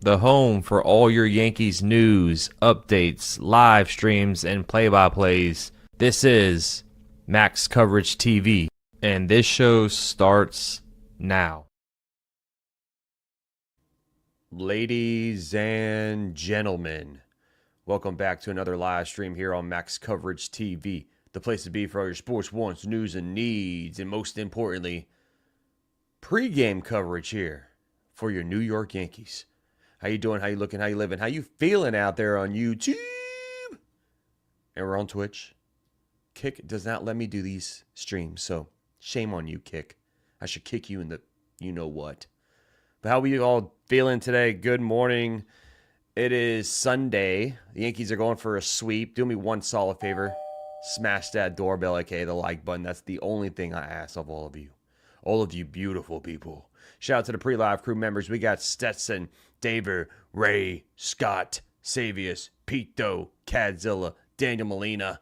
the home for all your Yankees news, updates, live streams, and play-by-plays. This is Max Coverage TV, and this show starts now. Ladies and gentlemen, welcome back to another live stream here on Max Coverage TV, the place to be for all your sports wants, news, and needs, and most importantly, pre-game coverage here for your New York Yankees. How you doing? How you looking? How you living? How you feeling out there on YouTube? And we're on Twitch. Kick does not let me do these streams, so shame on you, Kick. I should kick you in the you-know-what. But how are you all feeling today? Good morning. It is Sunday. The Yankees are going for a sweep. Do me one solid favor. Smash that doorbell, aka the like button. That's the only thing I ask of all of you. All of you beautiful people. Shout out to the pre-live crew members. We got Stetson, David, Ray, Scott, Savius, Pito, Cadzilla, Daniel Molina,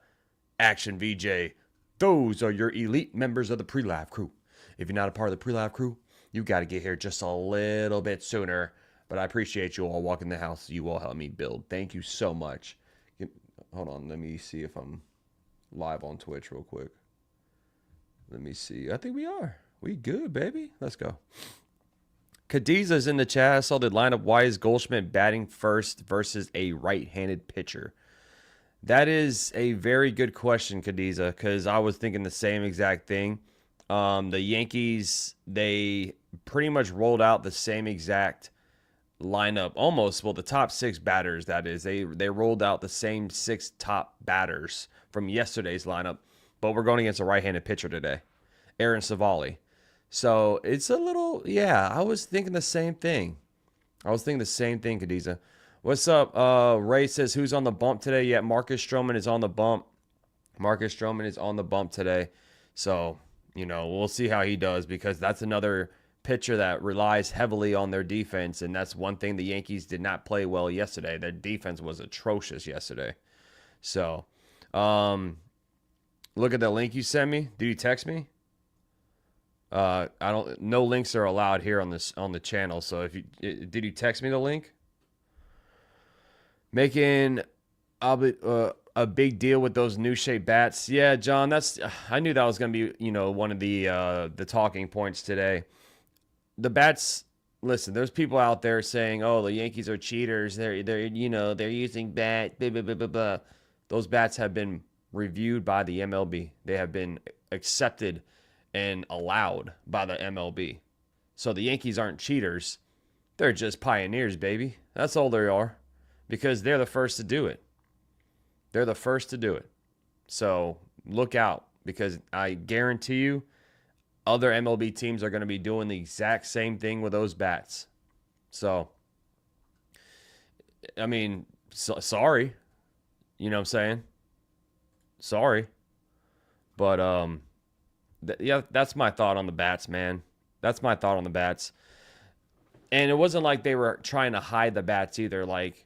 Action VJ. Those are your elite members of the pre-live crew. If you're not a part of the pre-live crew, you got to get here just a little bit sooner. But I appreciate you all walking the house. You all help me build. Thank you so much. Hold on. Let me see if I'm live on Twitch real quick. Let me see. I think we are. We good, baby. Let's go. Cadiza's in the chat. I saw the lineup. Why is Goldschmidt batting first versus a right-handed pitcher? That is a very good question, Cadiza, because I was thinking the same exact thing. The Yankees, they pretty much rolled out the same exact lineup. Almost, well, the top six batters, that is. They rolled out the same six top batters from yesterday's lineup, but we're going against a right-handed pitcher today, Aaron Savali. So it's a little, yeah, I was thinking the same thing. Cadiza. What's up? Ray says, who's on the bump today? Yeah, Marcus Stroman is on the bump. Today. So, we'll see how he does, because that's another pitcher that relies heavily on their defense, and that's one thing the Yankees did not play well yesterday. Their defense was atrocious yesterday. So, look at the link you sent me. Did you text me? No links are allowed here on the channel. So did you text me the link? Making a big deal with those new shape bats. Yeah, John, I knew that was going to be, one of the talking points today. The bats, listen, there's people out there saying, "Oh, the Yankees are cheaters. They're using bat blah, blah, blah, blah, blah." Those bats have been reviewed by the MLB. They have been accepted and allowed by the MLB. So the Yankees aren't cheaters. They're just pioneers, baby. That's all they are, because they're the first to do it. So look out, because I guarantee you other MLB teams are going to be doing the exact same thing with those bats. So, I mean, sorry. You know what I'm saying? Sorry. But, yeah, that's my thought on the bats, man. And it wasn't like they were trying to hide the bats either. Like,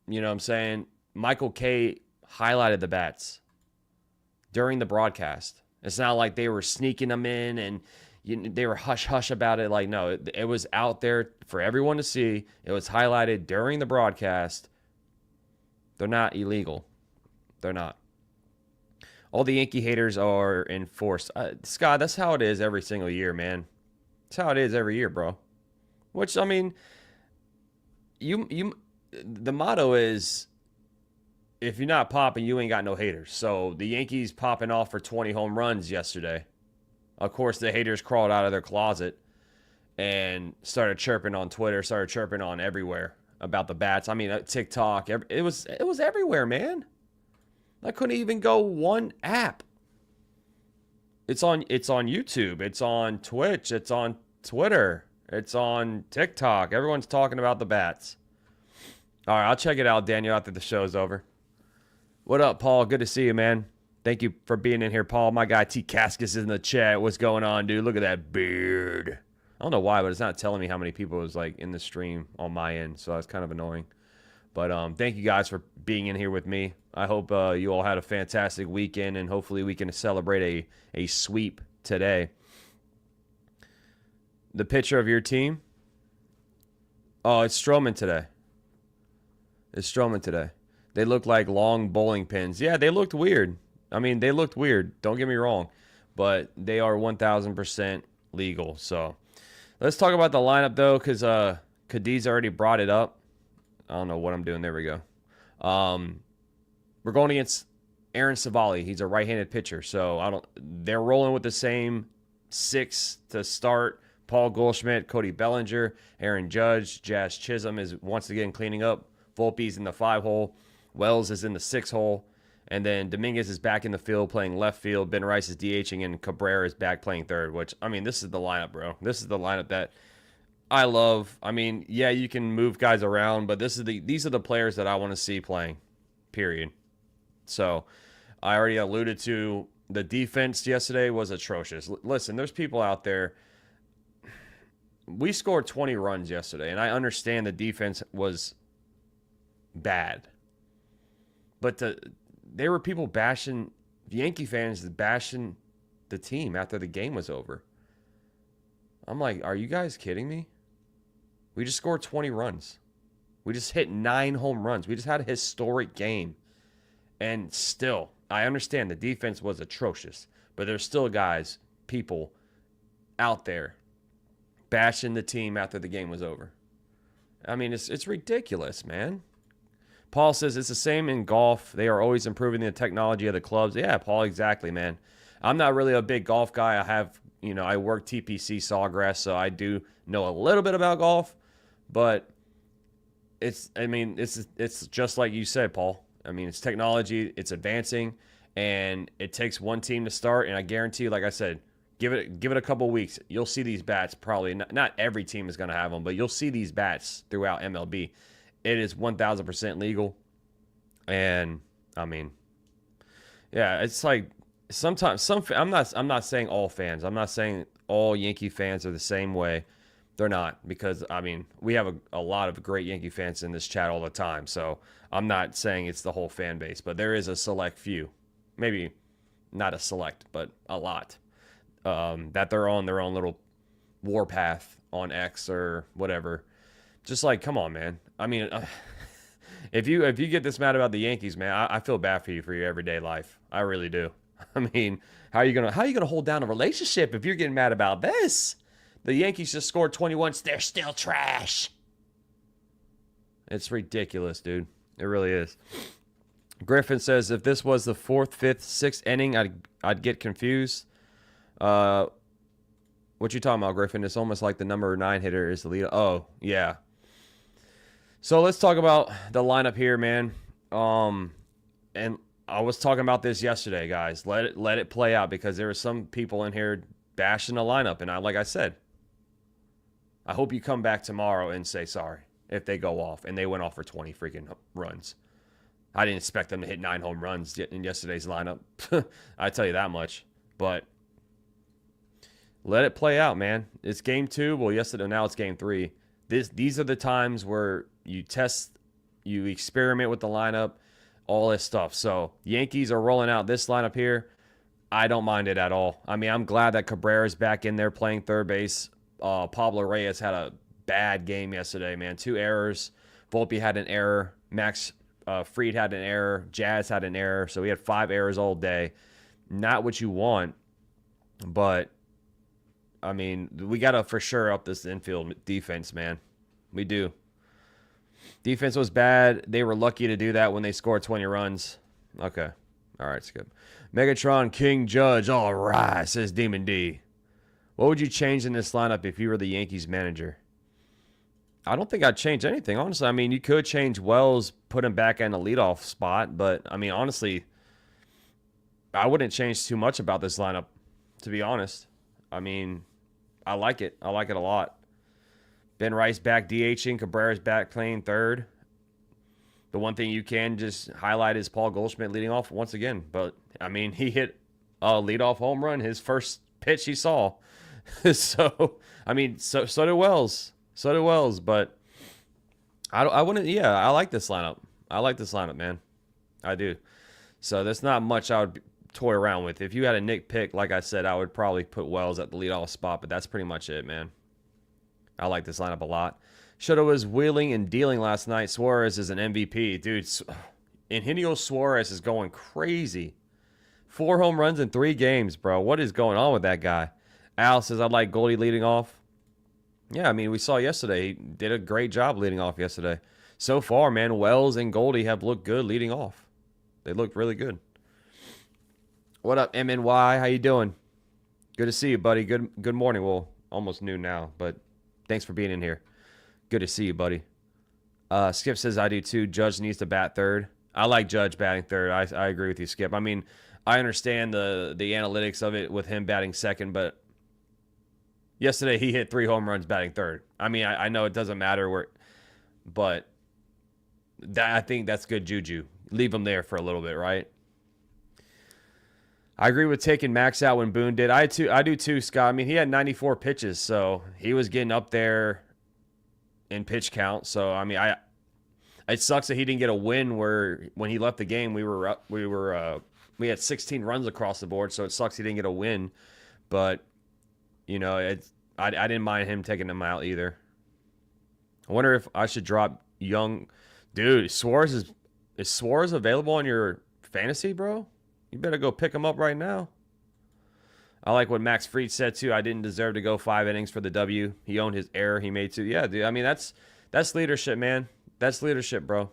you know what I'm saying? Michael K highlighted the bats during the broadcast. It's not like they were sneaking them in and they were hush-hush about it. Like, no, it was out there for everyone to see. It was highlighted during the broadcast. They're not illegal. They're not. All the Yankee haters are enforced. Scott, that's how it is every single year, man. That's how it is every year, bro. Which, I mean, the motto is, if you're not popping, you ain't got no haters. So the Yankees popping off for 20 home runs yesterday. Of course, the haters crawled out of their closet and started chirping on Twitter, started chirping on everywhere about the bats. I mean, TikTok, it was everywhere, man. I couldn't even go one app. It's on YouTube. It's on Twitch. It's on Twitter. It's on TikTok. Everyone's talking about the bats. All right, I'll check it out, Daniel, after the show's over. What up, Paul? Good to see you, man. Thank you for being in here, Paul. My guy T. Cascus is in the chat. What's going on, dude? Look at that beard. I don't know why, but it's not telling me how many people was like in the stream on my end, so that's kind of annoying. But thank you guys for being in here with me. I hope you all had a fantastic weekend, and hopefully we can celebrate a sweep today. The pitcher of your team, Oh, it's Stroman today. It's Stroman today. They look like long bowling pins. Yeah, they looked weird. I mean, they looked weird. Don't get me wrong. But they are 1,000% legal. So let's talk about the lineup, though, because Cadiz already brought it up. I don't know what I'm doing. There we go. We're going against Aaron Savali. He's a right-handed pitcher. So they're rolling with the same 6 to start. Paul Goldschmidt, Cody Bellinger, Aaron Judge, Jazz Chisholm is once again cleaning up. Volpe's in the 5 hole. Wells is in the 6 hole. And then Dominguez is back in the field playing left field. Ben Rice is DHing, and Cabrera is back playing third, which, I mean, this is the lineup, bro. This is the lineup that I love. I mean, yeah, you can move guys around, but these are the players that I want to see playing, period. So I already alluded to the defense yesterday was atrocious. Listen, there's people out there. We scored 20 runs yesterday, and I understand the defense was bad. But there were people bashing, Yankee fans bashing the team after the game was over. I'm like, are you guys kidding me? We just scored 20 runs. We just hit 9 home runs. We just had a historic game. And still, I understand the defense was atrocious, but there's still guys, people out there bashing the team after the game was over. I mean, it's ridiculous, man. Paul says it's the same in golf. They are always improving the technology of the clubs. Yeah, Paul, exactly, man. I'm not really a big golf guy. I work TPC Sawgrass, so I do know a little bit about golf, but it's just like you said, Paul. I mean, it's technology, it's advancing, and it takes one team to start, and I guarantee you, like I said, give it a couple weeks. You'll see these bats probably. Not every team is going to have them, but you'll see these bats throughout MLB. It is 1,000% legal. And, I mean, yeah, it's like sometimes I'm not saying all fans. I'm not saying all Yankee fans are the same way. They're not, because, I mean, we have a lot of great Yankee fans in this chat all the time. So I'm not saying it's the whole fan base, but there is a select few. Maybe not a select, but a lot. That they're on their own little warpath on X or whatever. Just like, come on, man. I mean, if you get this mad about the Yankees, man, I feel bad for your everyday life. I really do. I mean, how are you gonna hold down a relationship if you're getting mad about this? The Yankees just scored 21. They're still trash. It's ridiculous, dude. It really is. Griffin says if this was the 4th, 5th, 6th inning, I'd get confused. What you talking about, Griffin? It's almost like the number 9 hitter is the leader. Oh, yeah. So let's talk about the lineup here, man. And I was talking about this yesterday, guys. Let it play out, because there are some people in here bashing the lineup, and like I said, I hope you come back tomorrow and say sorry if they go off, and they went off for 20 freaking runs. I didn't expect them to hit 9 home runs in yesterday's lineup. I tell you that much. But let it play out, man. It's game 2. Well, yesterday, now it's game 3. These are the times where you test, you experiment with the lineup, all this stuff. So Yankees are rolling out this lineup here. I don't mind it at all. I mean, I'm glad that Cabrera's back in there playing third base. Pablo Reyes had a bad game yesterday, man. 2 errors. Volpe had an error. Max Fried had an error. Jazz had an error. So we had 5 errors all day. Not what you want, but I mean, we got to for sure up this infield defense, man. We do. Defense was bad. They were lucky to do that when they scored 20 runs. Okay. All right, it's good. Megatron King Judge. All right, says Demon D. What would you change in this lineup if you were the Yankees manager? I don't think I'd change anything, honestly. I mean, you could change Wells, put him back in the leadoff spot, but, I mean, honestly, I wouldn't change too much about this lineup, to be honest. I mean, I like it. I like it a lot. Ben Rice back DHing. Cabrera's back playing third. The one thing you can just highlight is Paul Goldschmidt leading off once again. But, I mean, he hit a leadoff home run his first pitch he saw. So, I mean, so did Wells. So did Wells. But I wouldn't, yeah, I like this lineup. I like this lineup, man. I do. So there's not much I would toy around with. If you had a Nick pick, like I said, I would probably put Wells at the leadoff spot. But that's pretty much it, man. I like this lineup a lot. Shoulda was wheeling and dealing last night. Suarez is an MVP. Dude, Eugenio Suarez is going crazy. 4 home runs in 3 games, bro. What is going on with that guy? Al says, I like Goldie leading off. Yeah, I mean, we saw yesterday. He did a great job leading off yesterday. So far, man, Wells and Goldie have looked good leading off. They look really good. What up, MNY? How you doing? Good to see you, buddy. Good morning. Well, almost noon now, but thanks for being in here. Good to see you, buddy. Skip says, I do too. Judge needs to bat third. I like Judge batting third. I agree with you, Skip. I mean, I understand the analytics of it with him batting second, but yesterday he hit 3 home runs batting third. I mean, I know it doesn't matter but I think that's good juju. Leave him there for a little bit, right? I agree with taking Max out when Boone did. I do too, Scott. I mean, he had 94 pitches, so he was getting up there in pitch count. So I mean, it sucks that he didn't get a win when he left the game we had 16 runs across the board, so it sucks he didn't get a win. But you know, I didn't mind him taking him out either. I wonder if I should drop Young. Dude, is Suarez available on your fantasy, bro? You better go pick him up right now. I like what Max Fried said too. I didn't deserve to go 5 innings for the W. He owned his error he made too. Yeah, dude. I mean, that's leadership, man. That's leadership, bro.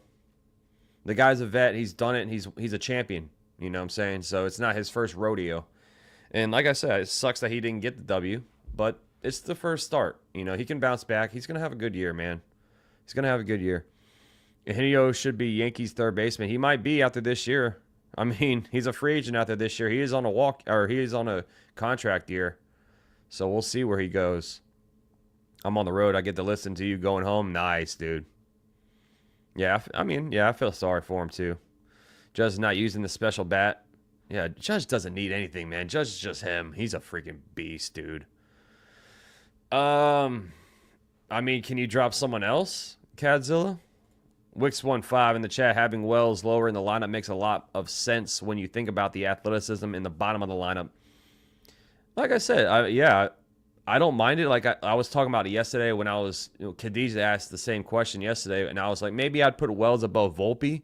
The guy's a vet. He's done it, and he's a champion. You know what I'm saying? So it's not his first rodeo. And like I said, it sucks that he didn't get the W, but it's the first start. You know, he can bounce back. He's gonna have a good year, man. He's gonna have a good year. Eugenio should be Yankees third baseman. He might be after this year. I mean, he's a free agent after this year. He is on a contract year. So we'll see where he goes. I'm on the road. I get to listen to you going home. Nice, dude. Yeah, I feel sorry for him too. Judge not using the special bat. Yeah, Judge doesn't need anything, man. Judge is just him. He's a freaking beast, dude. I mean, can you drop someone else, Cadzilla? Wix15 in the chat, having Wells lower in the lineup makes a lot of sense when you think about the athleticism in the bottom of the lineup. Like I said, I don't mind it. Like I was talking about it yesterday when I was, Khadijah asked the same question yesterday, and I was like, maybe I'd put Wells above Volpe.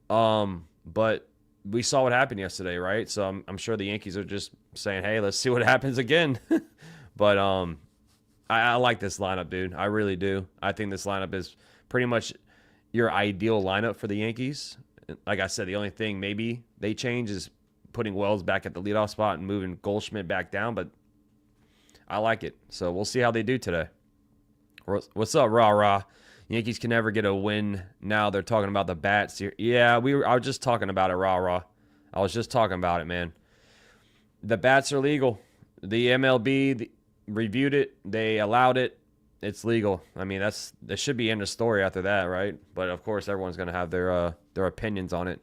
But we saw what happened yesterday, right? So I'm sure the Yankees are just saying, hey, let's see what happens again. But I like this lineup, dude. I really do. I think this lineup is pretty much your ideal lineup for the Yankees. Like I said, the only thing maybe they change is putting Wells back at the leadoff spot and moving Goldschmidt back down, but I like it. So we'll see how they do today. What's up, rah-rah? Yankees can never get a win. Now they're talking about the bats here. Yeah, I was just talking about it, rah-rah. I was just talking about it, man. The bats are legal. The MLB reviewed it. They allowed it. It's legal. I mean, that should be end of story after that, right? But of course, everyone's gonna have their opinions on it.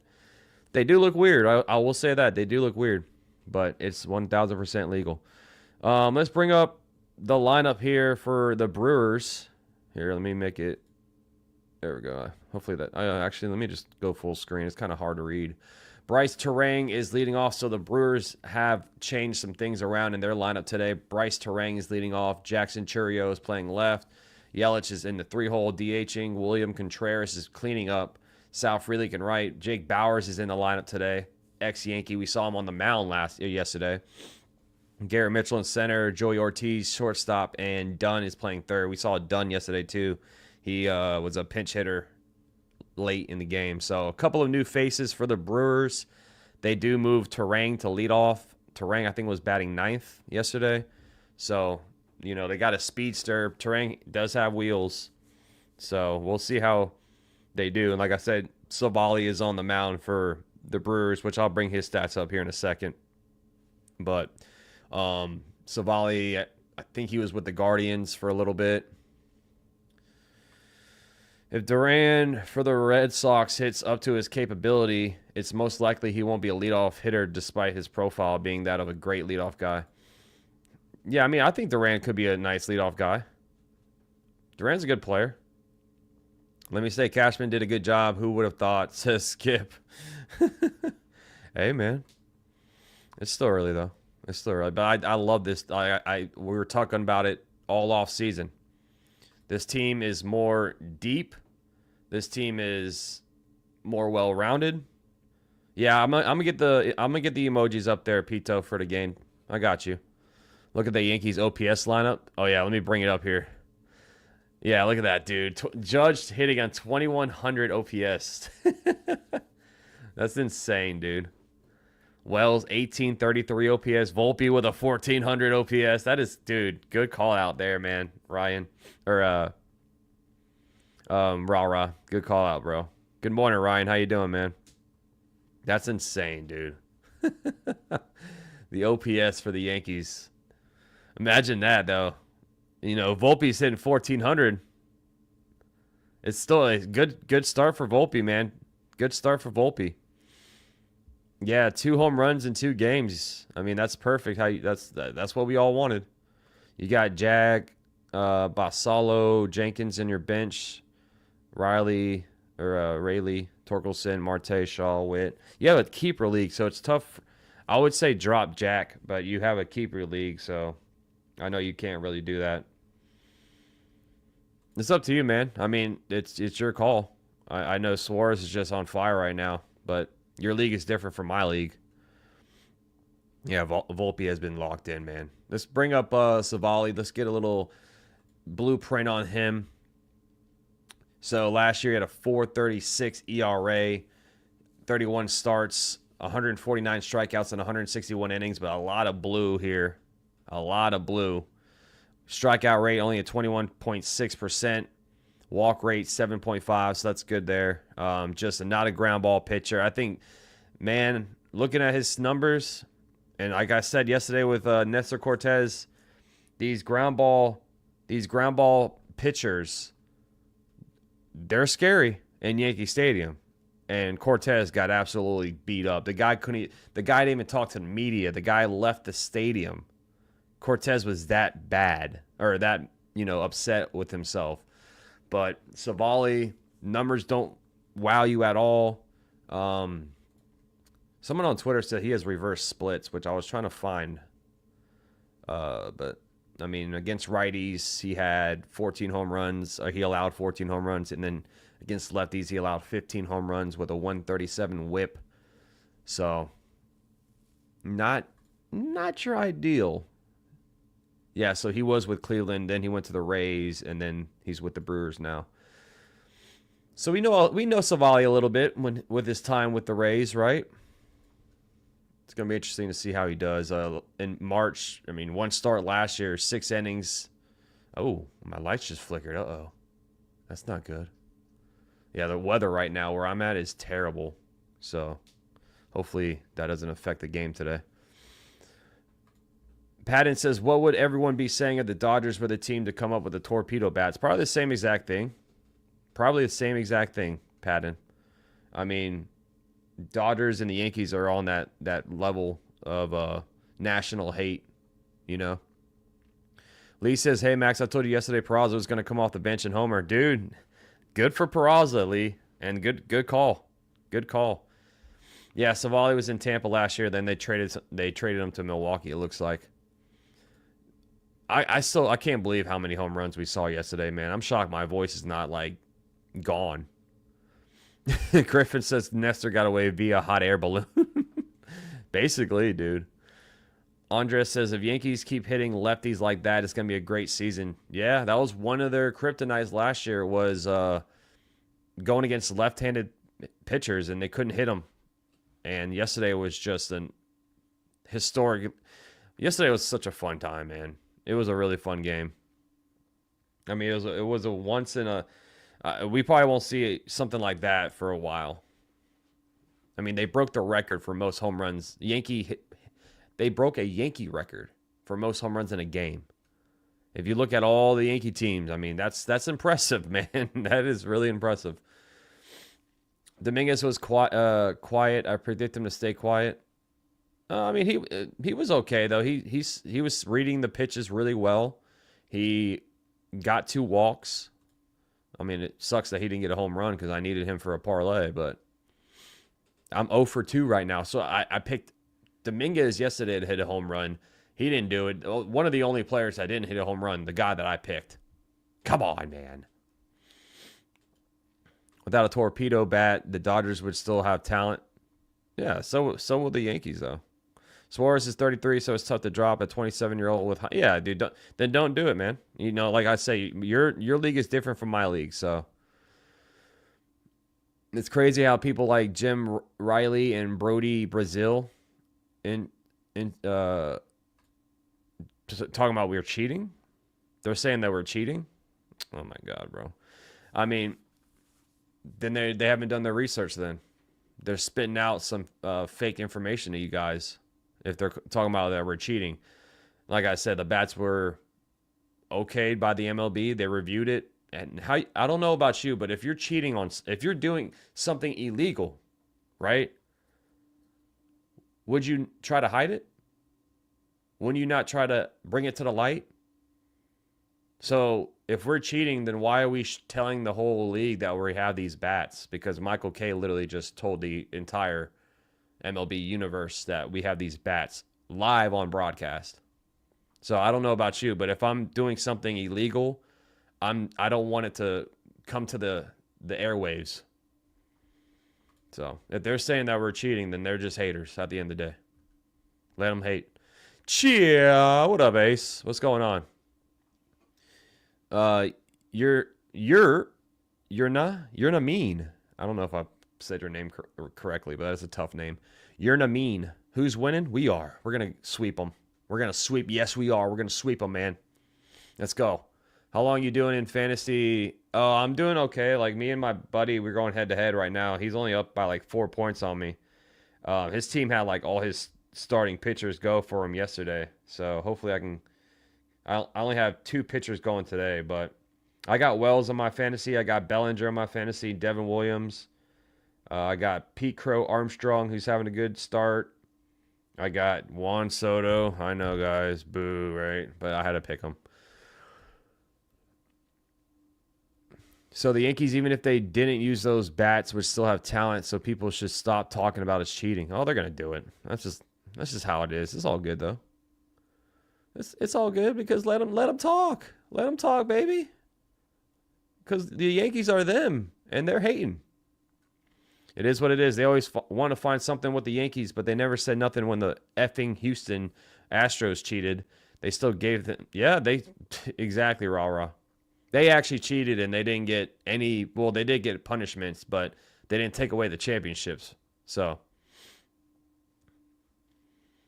They do look weird. I will say that they do look weird, but it's 1,000% legal. Let's bring up the lineup here for the Brewers. Here, let me make it. There we go. Hopefully that. Actually, let me just go full screen. It's kind of hard to read. Bryce Terang is leading off, so the Brewers have changed some things around in their lineup today. Bryce Terang is leading off. Jackson Chourio is playing left. Yelich is in the 3-hole DHing. William Contreras is cleaning up. Sal Frelick in right. Jake Bauers is in the lineup today. Ex-Yankee. We saw him on the mound yesterday. Garrett Mitchell in center. Joey Ortiz, shortstop, and Dunn is playing third. We saw Dunn yesterday, too. He was a pinch hitter late in the game. So a couple of new faces for the Brewers. They do move Terang to lead off. Terang, I think, was batting 9th yesterday. So, they got a speedster. Terang does have wheels. So we'll see how they do. And like I said, Savali is on the mound for the Brewers, which I'll bring his stats up here in a second. But Savali, I think he was with the Guardians for a little bit. If Duran for the Red Sox hits up to his capability, it's most likely he won't be a leadoff hitter despite his profile being that of a great leadoff guy. Yeah, I mean, I think Duran could be a nice leadoff guy. Duran's a good player. Let me say Cashman did a good job. Who would have thought? Says Skip. Hey, man. It's still early, though. It's still early. But I love this. We were talking about it all off season. This team is more deep. This team is more well-rounded. Yeah, I'm gonna get the emojis up there, Pito, for the game. I got you. Look at the Yankees OPS lineup. Oh yeah, let me bring it up here. Yeah, look at that, dude. Judge hitting on 2100 OPS. That's insane, dude. Wells 1833 OPS. Volpe with a 1400 OPS. That is, dude, good call out there, man. Ryan or Rah. Good call out, bro. Good morning, Ryan. How you doing, man? That's insane, dude. The OPS for the Yankees. Imagine that, though. You know, Volpe's hitting 1400. It's still a good start for Volpe, man. Good start for Volpe. Yeah, 2 home runs in 2 games. I mean, that's perfect. That's what we all wanted. You got Jag, Basalo, Jenkins in your bench, Rayleigh, Torkelson, Marte, Shaw, Witt. You have a keeper league, so it's tough. I would say drop Jack, but you have a keeper league, so I know you can't really do that. It's up to you, man. I mean, it's your call. I know Suarez is just on fire right now, but your league is different from my league. Yeah, Volpe has been locked in, man. Let's bring up Savali. Let's get a little blueprint on him. So last year he had a 4.36 ERA, 31 starts, 149 strikeouts, and 161 innings, but a lot of blue here. A lot of blue. Strikeout rate only at 21.6%. Walk rate 7.5, so that's good there. Just not a ground ball pitcher. I think, man, looking at his numbers, and like I said yesterday with Nestor Cortez, these ground ball pitchers, they're scary in Yankee Stadium. And Cortez got absolutely beat up. The guy didn't even talk to the media. The guy left the stadium. Cortez was that bad, or that, upset with himself. But Savali, numbers don't wow you at all. Someone on Twitter said he has reverse splits, which I was trying to find. But, I mean, against righties, he had 14 home runs. He allowed 14 home runs. And then against lefties, he allowed 15 home runs with a 137 whip. So, not your ideal. Yeah, so he was with Cleveland, then he went to the Rays, and then he's with the Brewers now. So we know Savali a little bit with his time with the Rays, right? It's going to be interesting to see how he does. In March, I mean, 1 start last year, 6 innings. Oh, my lights just flickered. Uh-oh. That's not good. Yeah, the weather right now where I'm at is terrible. So hopefully that doesn't affect the game today. Patton says, what would everyone be saying if the Dodgers were the team to come up with the torpedo bats? Probably the same exact thing. Patton. I mean, Dodgers and the Yankees are on that level of national hate, Lee says, hey, Max, I told you yesterday Peraza was going to come off the bench and homer. Dude, good for Peraza, Lee, and good call. Good call. Yeah, Savali was in Tampa last year. Then they traded him to Milwaukee, it looks like. I can't believe how many home runs we saw yesterday, man. I'm shocked my voice is not, gone. Griffin says Nestor got away via hot air balloon. Basically, dude. Andres says, if Yankees keep hitting lefties like that, it's going to be a great season. Yeah, that was one of their kryptonites last year, was going against left-handed pitchers, and they couldn't hit them. And yesterday was just an historic... Yesterday was such a fun time, man. It was a really fun game. I mean, it was a once in a... we probably won't see something like that for a while. I mean, they broke the record for most home runs. They broke a Yankee record for most home runs in a game. If you look at all the Yankee teams, I mean, that's impressive, man. That is really impressive. Dominguez was quiet. I predict him to stay quiet. I mean, he was okay though. He was reading the pitches really well. He got 2 walks. I mean, it sucks that he didn't get a home run because I needed him for a parlay, but I'm 0 for 2 right now. So I picked Dominguez yesterday to hit a home run. He didn't do it. One of the only players that didn't hit a home run, the guy that I picked. Come on, man. Without a torpedo bat, the Dodgers would still have talent. Yeah, so will the Yankees, though. Suarez is 33, so it's tough to drop a 27-year-old with. Yeah, dude, then don't do it, man. You know, like I say, your league is different from my league, so it's crazy how people like Jim Riley and Brody Brazil, in talking about we're cheating. They're saying that we're cheating. Oh my god, bro. I mean, then they haven't done their research. Then they're spitting out some fake information to you guys. If they're talking about that we're cheating, like I said, the bats were okayed by the MLB. They reviewed it, and I don't know about you, but if you're if you're doing something illegal, right? Would you try to hide it? Wouldn't you not try to bring it to the light? So if we're cheating, then why are we telling the whole league that we have these bats? Because Michael K literally just told the entire MLB universe that we have these bats live on broadcast. So I don't know about you, but if I'm doing something illegal, I don't want it to come to the airwaves. So if they're saying that we're cheating, then they're just haters at the end of the day. Let them hate. Cheer. What up, Ace? What's going on? You're not mean. I don't know if I said your name correctly, but that's a tough name. You're not mean. Who's winning? We are. We're gonna sweep them. We're gonna sweep. Yes, we are. We're gonna sweep them, man. Let's go. How long you doing in fantasy? Oh, I'm doing okay. Like me and my buddy, we're going head to head right now. He's only up by like 4 points on me. His team had like all his starting pitchers go for him yesterday, so hopefully I can. I only have 2 pitchers going today, but I got Wells on my fantasy. I got Bellinger on my fantasy. Devin Williams. I got Pete Crow Armstrong, who's having a good start. I got Juan Soto. I know, guys. Boo, right? But I had to pick him. So the Yankees, even if they didn't use those bats, would still have talent, so people should stop talking about us cheating. Oh, they're going to do it. That's just how it is. It's all good, though. It's all good because let them talk. Let them talk, baby. Because the Yankees are them, and they're hating. It is what it is. They always want to find something with the Yankees, but they never said nothing when the effing Houston Astros cheated. They still gave them... Yeah, exactly, rah-rah. They actually cheated, and they didn't get any... Well, they did get punishments, but they didn't take away the championships. So...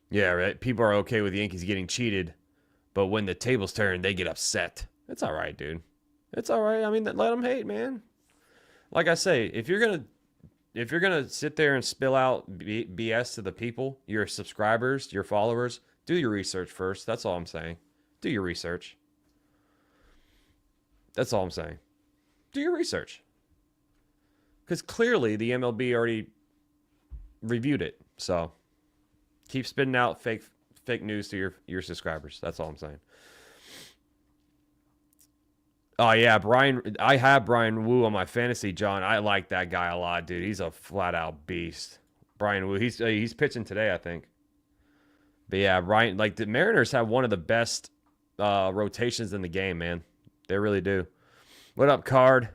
Yeah, right. People are okay with the Yankees getting cheated, but when the tables turn, they get upset. It's all right, dude. It's all right. I mean, let them hate, man. Like I say, if you're gonna sit there and spill out BS to the people, your subscribers, your followers, do your research first. That's all I'm saying. Do your research. That's all I'm saying. Do your research. Because clearly the MLB already reviewed it. So keep spitting out fake news to your subscribers. That's all I'm saying. Oh, yeah, Brian. I have Brian Wu on my fantasy, John. I like that guy a lot, dude. He's a flat-out beast. Brian Wu. He's pitching today, I think. But, yeah, Brian, like, the Mariners have one of the best rotations in the game, man. They really do. What up, Card?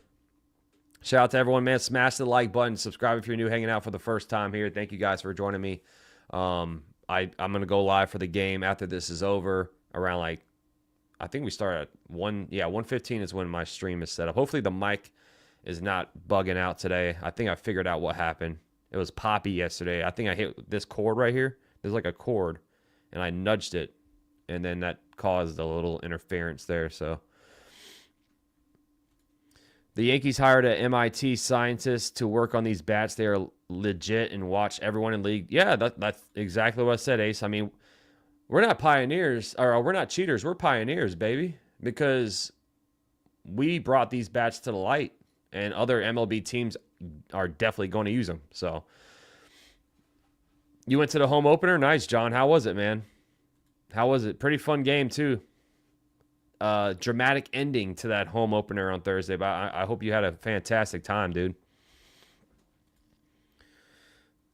Shout out to everyone, man. Smash the like button. Subscribe if you're new, hanging out for the first time here. Thank you guys for joining me. I'm going to go live for the game after this is over around, like, I think we start at 1:15 is when my stream is set up. Hopefully the mic is not bugging out today. I think I figured out what happened. It was poppy yesterday. I think I hit this cord right here. There's like a cord, and I nudged it, and then that caused a little interference there. So the Yankees hired an MIT scientist to work on these bats. They are legit and watch everyone in the league. Yeah, that's exactly what I said, Ace. I mean, we're not pioneers, or we're not cheaters. We're pioneers, baby, because we brought these bats to the light, and other MLB teams are definitely going to use them. So you went to the home opener? Nice, John. How was it, man? How was it? Pretty fun game, too. Dramatic ending to that home opener on Thursday, but I hope you had a fantastic time, dude.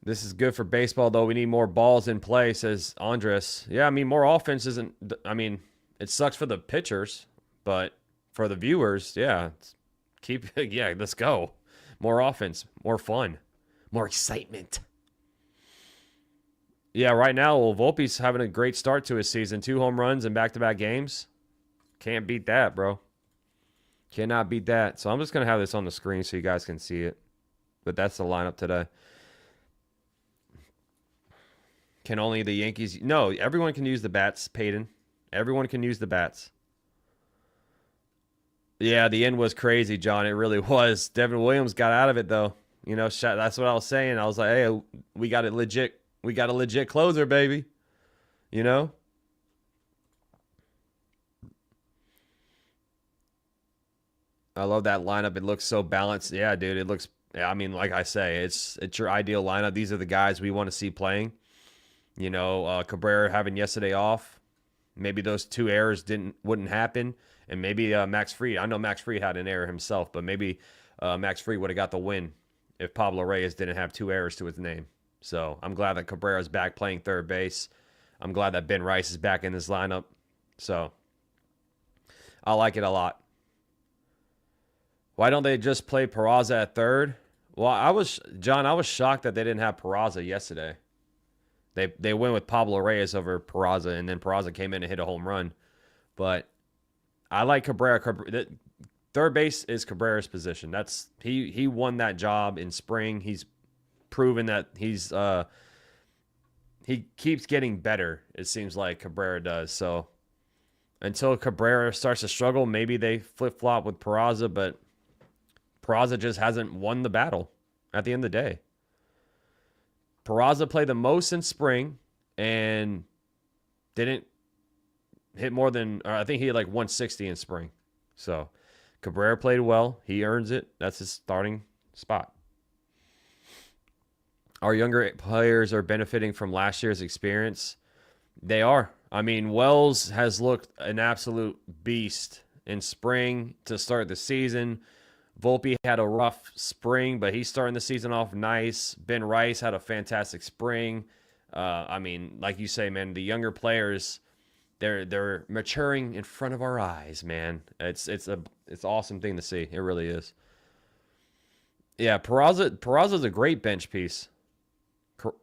This is good for baseball, though. We need more balls in play, says Andres. Yeah, I mean, more offense isn't... I mean, it sucks for the pitchers, but for the viewers, yeah, yeah, let's go. More offense, more fun, more excitement. Yeah, right now, well, Volpe's having a great start to his season. 2 home runs in back-to-back games. Can't beat that, bro. Cannot beat that. So I'm just going to have this on the screen so you guys can see it. But that's the lineup today. Can only the Yankees... No, everyone can use the bats, Peyton. Everyone can use the bats. Yeah, the end was crazy, John. It really was. Devin Williams got out of it, though. You know, that's what I was saying. I was like, hey, we got a legit closer, baby. You know? I love that lineup. It looks so balanced. Yeah, dude, it looks... I mean, like I say, it's your ideal lineup. These are the guys we want to see playing. You know, Cabrera having yesterday off. Maybe those 2 errors wouldn't happen. And maybe Max Fried. I know Max Fried had an error himself, but maybe Max Fried would have got the win if Pablo Reyes didn't have 2 errors to his name. So I'm glad that Cabrera's back playing third base. I'm glad that Ben Rice is back in this lineup. So I like it a lot. Why don't they just play Peraza at third? Well, John, I was shocked that they didn't have Peraza yesterday. They went with Pablo Reyes over Peraza, and then Peraza came in and hit a home run. But I like Cabrera. Third base is Cabrera's position. He won that job in spring. He's proven that he keeps getting better, it seems like Cabrera does. So until Cabrera starts to struggle, maybe they flip-flop with Peraza, but Peraza just hasn't won the battle at the end of the day. Peraza played the most in spring and didn't hit more than, or I think he had like 160 in spring. So Cabrera played well. He earns it. That's his starting spot. Our younger players are benefiting from last year's experience. They are. I mean, Wells has looked an absolute beast in spring to start the season. Volpe had a rough spring, but he's starting the season off nice. Ben Rice had a fantastic spring. I mean, like you say, man, the younger players, they're maturing in front of our eyes, man. It's an awesome thing to see. It really is. Yeah, Peraza's a great bench piece.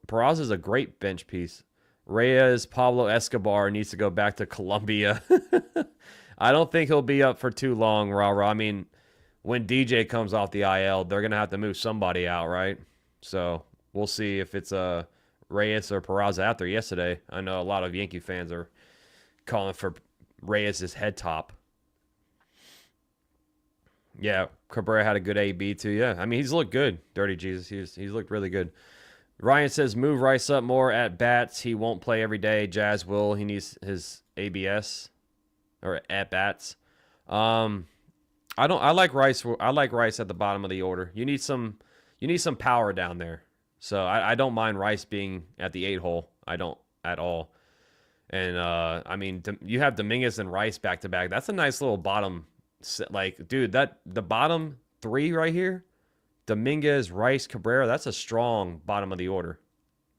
Peraza's a great bench piece. Reyes, Pablo Escobar needs to go back to Colombia. I don't think he'll be up for too long, rah-rah. I mean, when DJ comes off the IL, they're going to have to move somebody out, right? So we'll see if it's Reyes or Peraza out there yesterday. I know a lot of Yankee fans are calling for Reyes' head top. Yeah, Cabrera had a good AB too. Yeah, I mean, he's looked good. Dirty Jesus, he's looked really good. Ryan says, move Rice up more at bats. He won't play every day. Jazz will. He needs his ABS or at bats. I like Rice. I like Rice at the bottom of the order. You need some power down there. So I don't mind Rice being at the 8 hole. I don't at all. And I mean, you have Dominguez and Rice back to back. That's a nice little bottom. Like, dude, the bottom 3 right here, Dominguez, Rice, Cabrera. That's a strong bottom of the order.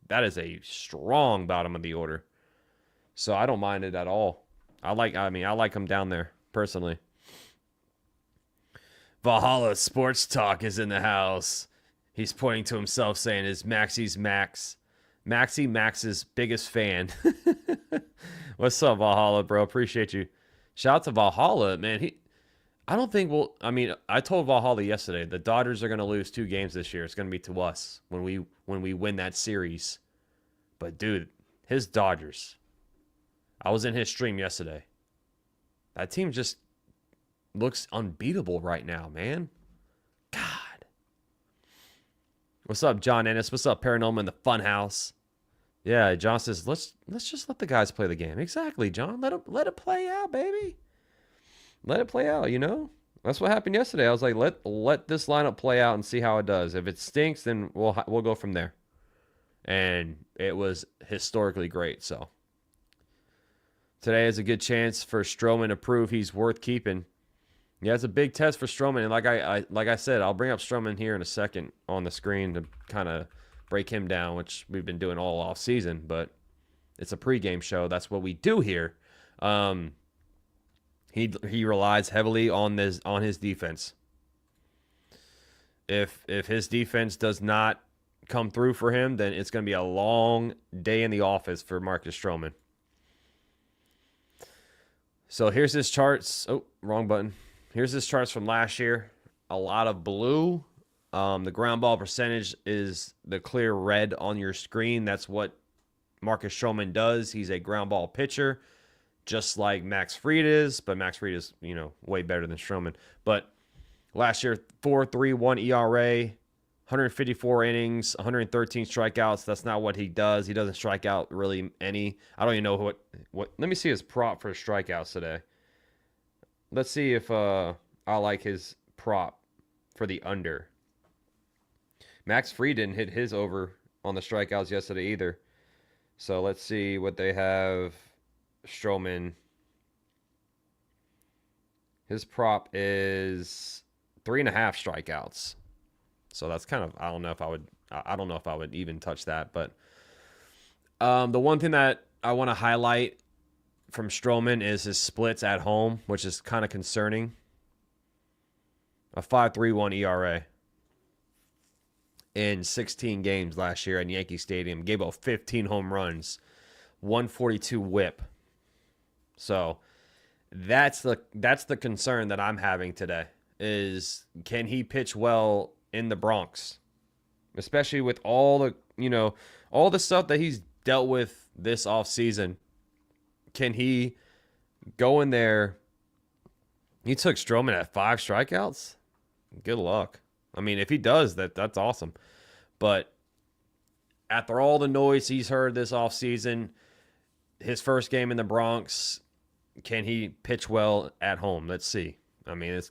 That is a strong bottom of the order. So I don't mind it at all. I like them down there personally. Valhalla Sports Talk is in the house. He's pointing to himself saying, is Maxie's Max. Max's biggest fan. What's up, Valhalla, bro? Appreciate you. Shout out to Valhalla, man. I told Valhalla yesterday, the Dodgers are going to lose 2 games this year. It's going to be to us when we win that series. But, dude, his Dodgers. I was in his stream yesterday. That team just looks unbeatable right now, man. God. What's up, John Ennis? What's up, Paranormal in the Funhouse? Yeah, John says, let's just let the guys play the game. Exactly, John. Let it play out, baby. Let it play out, you know? That's what happened yesterday. I was like, let this lineup play out and see how it does. If it stinks, then we'll go from there. And it was historically great, so. Today is a good chance for Stroman to prove he's worth keeping. Yeah, it's a big test for Stroman, and like I said, I'll bring up Stroman here in a second on the screen to kind of break him down, which we've been doing all off season, but it's a pregame show. That's what we do here. He relies heavily on his defense. If his defense does not come through for him, then it's going to be a long day in the office for Marcus Stroman. So here's his charts. Oh, wrong button. Here's his charts from last year. A lot of blue. The ground ball percentage is the clear red on your screen. That's what Marcus Stroman does. He's a ground ball pitcher, just like Max Fried is. But Max Fried is, way better than Stroman. But last year, 4.31 ERA, 154 innings, 113 strikeouts. That's not what he does. He doesn't strike out really any. I don't even know what. Let me see his prop for strikeouts today. Let's see if I like his prop for the under. Max Fried didn't hit his over on the strikeouts yesterday either. So let's see what they have. Stroman. His prop is 3.5 strikeouts. So that's kind of, I don't know if I would even touch that. But the one thing that I want to highlight from Stroman is his splits at home, which is kind of concerning. A 5.31 ERA in 16 games last year at Yankee Stadium. Gave up 15 home runs, 142 whip. So that's the concern that I'm having today is, can he pitch well in the Bronx? Especially with all the stuff that he's dealt with this offseason. Can he go in there? He took Stroman at 5 strikeouts. Good luck. I mean, if he does, that's awesome. But after all the noise he's heard this offseason, his first game in the Bronx, can he pitch well at home? Let's see. I mean, it's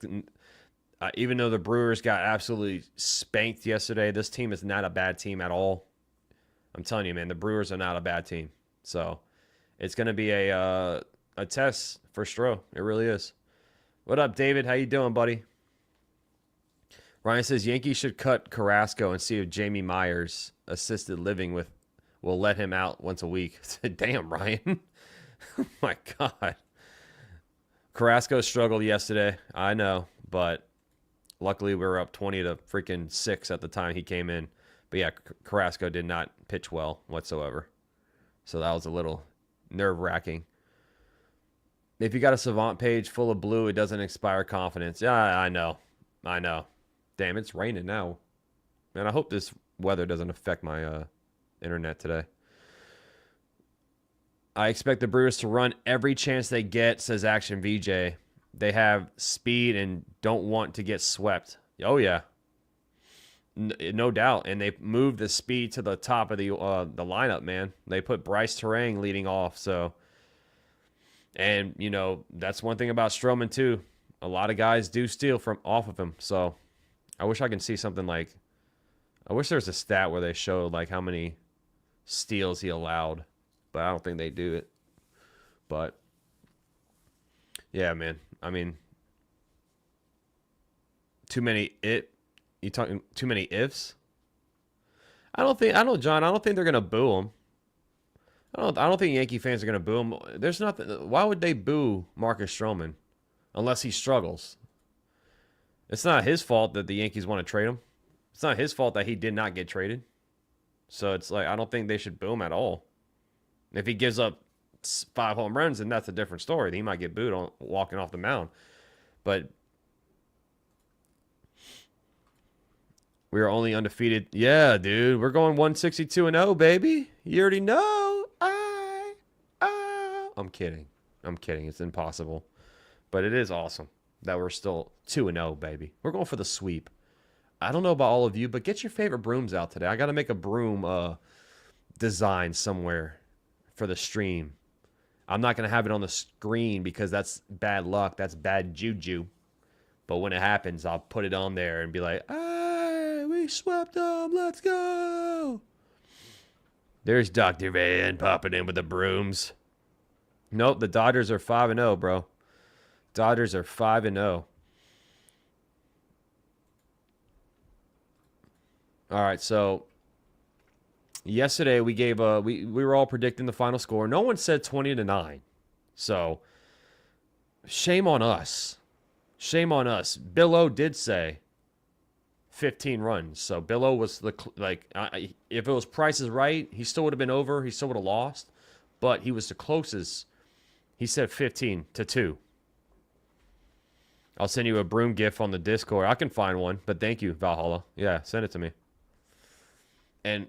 even though the Brewers got absolutely spanked yesterday, this team is not a bad team at all. I'm telling you, man, the Brewers are not a bad team. So it's going to be a test for Stro. It really is. What up, David? How you doing, buddy? Ryan says Yankees should cut Carrasco and see if Jamie Myers assisted living will let him out once a week. Damn, Ryan. Oh my God. Carrasco struggled yesterday. I know, but luckily we were up 20-6 at the time he came in. But yeah, Carrasco did not pitch well whatsoever. So that was a little nerve-wracking. If you got a Savant page full of blue, it doesn't inspire confidence. Yeah, I know. Damn, it's raining now. Man, I hope this weather doesn't affect my internet today. I expect the Brewers to run every chance they get, says Action VJ. They have speed and don't want to get swept. Oh, yeah. No doubt. And they moved the speed to the top of the lineup, man. They put Bryce Terang leading off. So, and, that's one thing about Stroman, too. A lot of guys do steal off of him. So, I wish I could see something I wish there was a stat where they showed, how many steals he allowed. But I don't think they do it. But, yeah, man. I mean, you talking too many ifs? John, I don't think they're going to boo him. I don't think Yankee fans are going to boo him. There's nothing. Why would they boo Marcus Stroman unless he struggles? It's not his fault that the Yankees want to trade him. It's not his fault that he did not get traded. So it's I don't think they should boo him at all. If he gives up 5 home runs, then that's a different story. He might get booed on walking off the mound. But we are only undefeated. Yeah, dude. We're going 162-0, baby. You already know. I'm kidding. It's impossible. But it is awesome that we're still 2-0, baby. We're going for the sweep. I don't know about all of you, but get your favorite brooms out today. I got to make a broom design somewhere for the stream. I'm not going to have it on the screen because that's bad luck. That's bad juju. But when it happens, I'll put it on there and be like, hey, we swept them. Let's go. There's Dr. Van popping in with the brooms. Nope, the Dodgers are 5-0, bro. Dodgers are 5-0. All right, so yesterday we gave we were all predicting the final score. No one said 20-9. So Shame on us. Shame on us. Billo did say 15 runs. So Billo was if it was Price is Right, he still would have been over. He still would have lost. But he was the closest. He said 15-2. I'll send you a broom gif on the Discord. I can find one, but thank you, Valhalla. Yeah, send it to me. And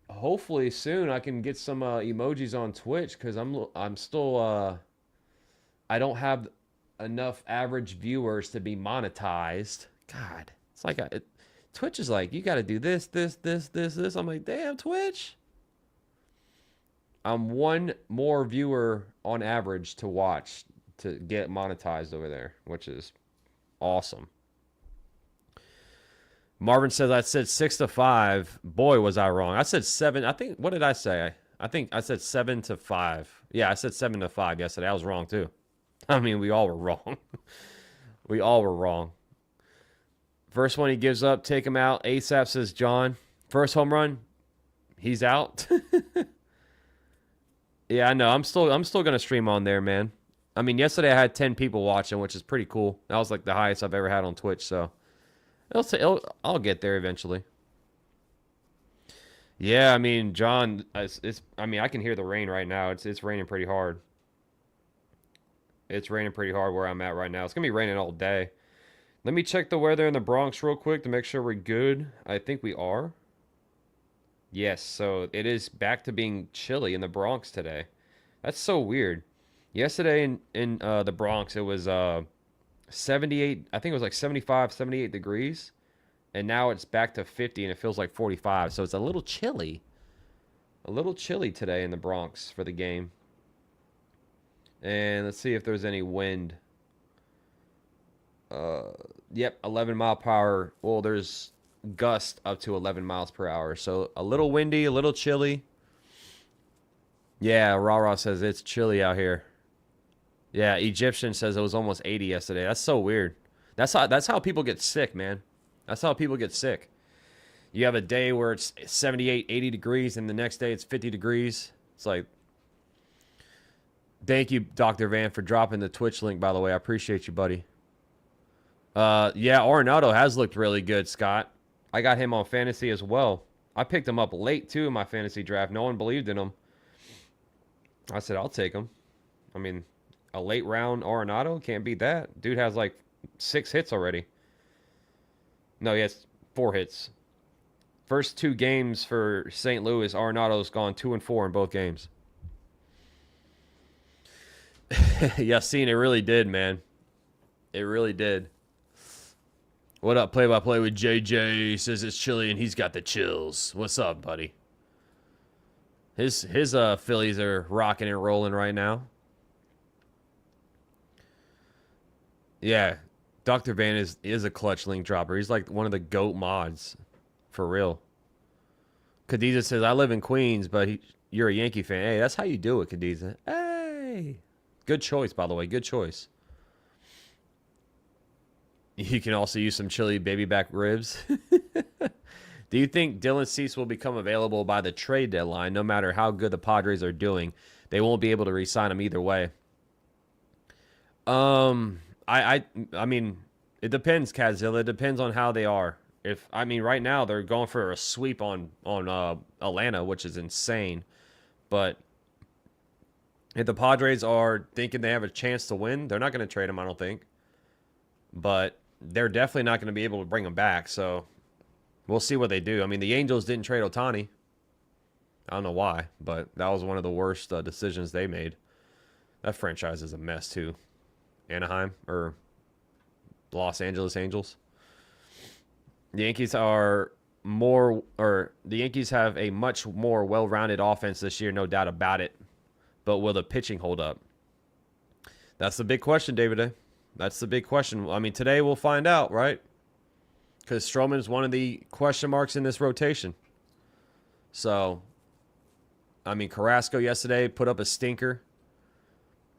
hopefully soon I can get some emojis on Twitch because I'm still I don't have enough average viewers to be monetized. God, it's like Twitch is like, you got to do this. I'm like, damn, Twitch. I'm one more viewer on average to watch to get monetized over there, which is awesome. Marvin says I said 6-5. Boy, was I wrong. I said 7. I think, what did I say? I think I said 7-5. Yeah, I said 7-5 yesterday. I was wrong too. I mean, we all were wrong. We all were wrong. First one he gives up, take him out. ASAP says John. First home run, he's out. Yeah, I know. I'm still gonna stream on there, man. I mean, yesterday I had 10 people watching, which is pretty cool. That was like the highest I've ever had on Twitch, so I'll get there eventually. Yeah, I mean, John, I mean, I can hear the rain right now. It's raining pretty hard. It's raining pretty hard where I'm at right now. It's gonna be raining all day. Let me check the weather in the Bronx real quick to make sure we're good. I think we are. Yes, so it is back to being chilly in the Bronx today. That's so weird. Yesterday in the Bronx, it was 78, I think it was like 75, 78 degrees. And now it's back to 50 and it feels like 45. So it's a little chilly. A little chilly today in the Bronx for the game. And let's see if there's any wind. Yep, 11 mile per hour. Well, there's gust up to 11 miles per hour. So a little windy, a little chilly. Yeah, Rara says it's chilly out here. Yeah, Egyptian says it was almost 80 yesterday. That's so weird. That's how people get sick, man. That's how people get sick. You have a day where it's 78, 80 degrees, and the next day it's 50 degrees. It's like, thank you, Dr. Van, for dropping the Twitch link, by the way. I appreciate you, buddy. Yeah, Arenado has looked really good, Scott. I got him on fantasy as well. I picked him up late, too, in my fantasy draft. No one believed in him. I said, I'll take him. I mean, a late round Arenado, can't beat that. Dude has like 6 hits already. No, he has 4 hits. First 2 games for St. Louis, Arenado's gone 2-4 in both games. Yassine, it really did, man. It really did. What up, play-by-play with JJ? Says it's chilly and he's got the chills. What's up, buddy? His Phillies are rocking and rolling right now. Yeah, Dr. Van is a clutch link dropper. He's like one of the GOAT mods. For real. Khadija says, I live in Queens, but you're a Yankee fan. Hey, that's how you do it, Khadija. Hey. Good choice, by the way. Good choice. You can also use some chili baby back ribs. Do you think Dylan Cease will become available by the trade deadline, no matter how good the Padres are doing? They won't be able to re-sign him either way. I mean, it depends, Kazilla. It depends on how they are. Right now they're going for a sweep on Atlanta, which is insane. But if the Padres are thinking they have a chance to win, they're not going to trade him, I don't think. But they're definitely not going to be able to bring him back. So we'll see what they do. I mean, the Angels didn't trade Ohtani. I don't know why, but that was one of the worst decisions they made. That franchise is a mess too. Anaheim or Los Angeles Angels. The Yankees have a much more well-rounded offense this year, no doubt about it. But will the pitching hold up? That's the big question, David. That's the big question. I mean, today we'll find out, right? Because Stroman is one of the question marks in this rotation. So, I mean, Carrasco yesterday put up a stinker.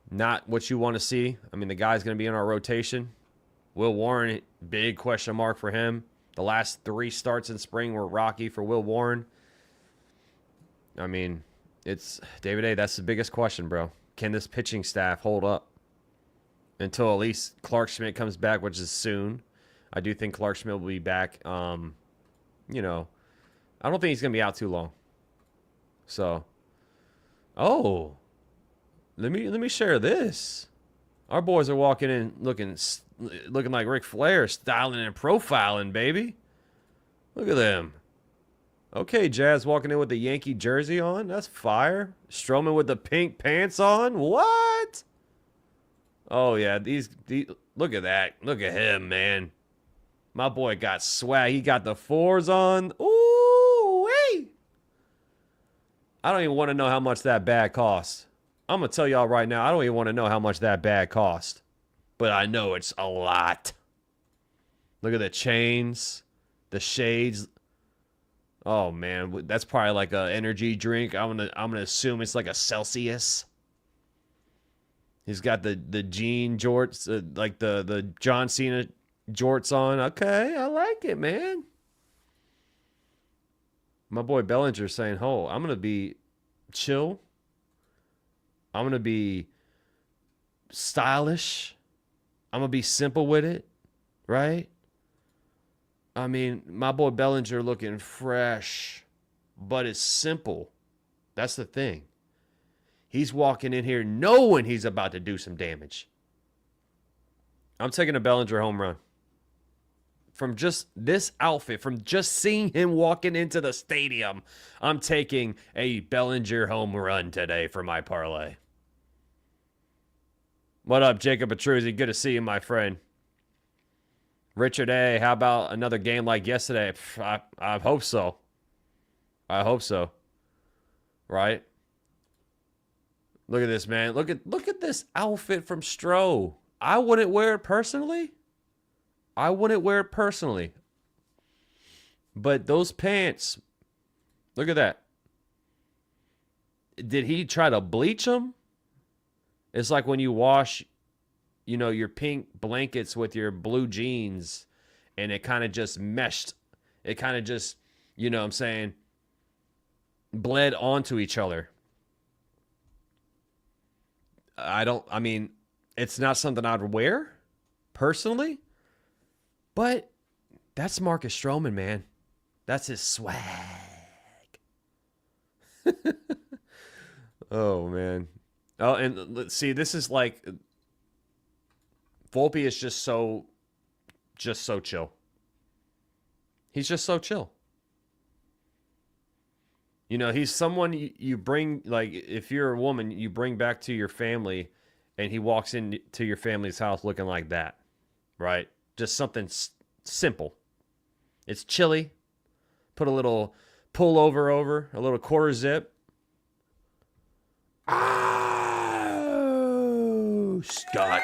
Not what you want to see. I mean, the guy's going to be in our rotation. Will Warren, big question mark for him. The last 3 starts in spring were rocky for Will Warren. I mean, it's David A. That's the biggest question, bro. Can this pitching staff hold up? until at least Clark Schmidt comes back, which is soon. I do think Clark Schmidt will be back. You know, I don't think he's gonna be out too long. So, oh, let me share this. Our boys are walking in looking like Ric Flair, styling and profiling, baby. Look at them. Okay, Jazz walking in with the Yankee jersey on. That's fire. Stroman with the pink pants on. What? Oh yeah, these look at that. Look at him, man. My boy got swag. He got the fours on. Ooh, wait. I don't even want to know how much that bag cost. I'm going to tell y'all right now, I don't even want to know how much that bag cost. But I know it's a lot. Look at the chains, the shades. Oh, man. That's probably like an energy drink. I'm gonna assume it's like a Celsius. He's got the jean jorts, like the John Cena jorts on. Okay, I like it, man. My boy Bellinger saying, "Oh, I'm gonna be chill. I'm gonna be stylish. I'm gonna be simple with it, right? I mean, my boy Bellinger looking fresh, but it's simple. That's the thing. He's walking in here knowing he's about to do some damage. I'm taking a Bellinger home run. From just this outfit, from just seeing him walking into the stadium, I'm taking a Bellinger home run today for my parlay. What up, Jacob Petruzzi? Good to see you, my friend. Richard A., how about another game like yesterday? I hope so. I hope so. Right? Look at this, man. Look at this outfit from Stroh. I wouldn't wear it personally. But those pants, look at that. Did he try to bleach them? It's like when you wash, your pink blankets with your blue jeans and it kind of just meshed. It kind of just, what I'm saying, bled onto each other. It's not something I'd wear personally, but that's Marcus Stroman, man. That's his swag. Oh, man. Oh, and let's see, this is like Volpe is just so chill. He's just so chill. He's someone you bring, like, if you're a woman, you bring back to your family, and he walks into your family's house looking like that, right? Just something simple. It's chilly. Put a little pullover over, a little quarter zip. Oh, Scott